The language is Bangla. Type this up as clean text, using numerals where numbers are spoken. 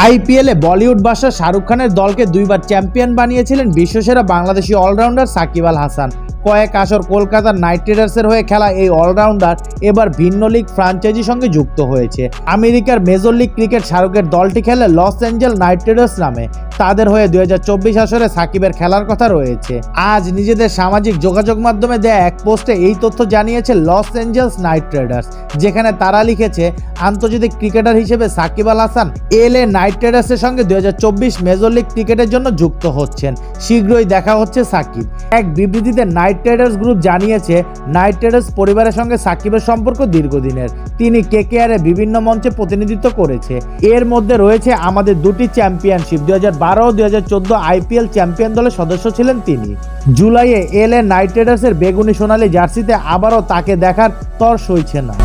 আইপিএলে বলিউড বাদশা শাহরুখ খানের দলকে দুইবার চ্যাম্পিয়ন বানিয়েছিলেন বিশ্বসেরা বাংলাদেশি অলরাউন্ডার সাকিব আল হাসান। কয়েক আসর কলকাতার নাইট রাইডার্সের হয়ে খেলা এই অলরাউন্ডার এবার ভিন্ন লিগ ফ্র্যাঞ্চাইজির সঙ্গে যুক্ত হয়েছে। আমেরিকার মেজর লিগ ক্রিকেট শাহরুখের দলটি খেলে লস অ্যাঞ্জেল নাইট রাইডার্স নামে। তাদের হয়ে 2024 আসরে সাকিবের খেলার কথা রয়েছে। আজ নিজেদের সামাজিক যোগাযোগ মাধ্যমে দেয়া এক পোস্টে এই তথ্য জানিয়েছে লস অ্যাঞ্জেলস নাইট রাইডার্স, যেখানে তারা লিখেছে, আন্তর্জাতিক ক্রিকেটার হিসেবে সাকিব আল হাসান এলএ নাইট রাইডার্সের সঙ্গে 2024 মেজর লিগ ক্রিকেটের জন্য যুক্ত হচ্ছেন। শীঘ্রই দেখা হচ্ছে সাকিব। এক বিবৃতিতে নাইট রাইডার্স গ্রুপ জানিয়েছে, নাইট রাইডার্স পরিবারের সঙ্গে সাকিবের সম্পর্ক দীর্ঘদিনের। তিনি কেকেআরে বিভিন্ন মঞ্চে প্রতিনিধিত্ব করেছে। এর মধ্যে রয়েছে আমাদের দুটি চ্যাম্পিয়নশিপ। 2012 ও 2014 আইপিএল চ্যাম্পিয়ন দলের সদস্য ছিলেন তিনি। জুলাইয়ে এলএ নাইট রাইডার্সের বেগুনি সোনালী জার্সিতে আবারও তাকে দেখার তর সইছে না।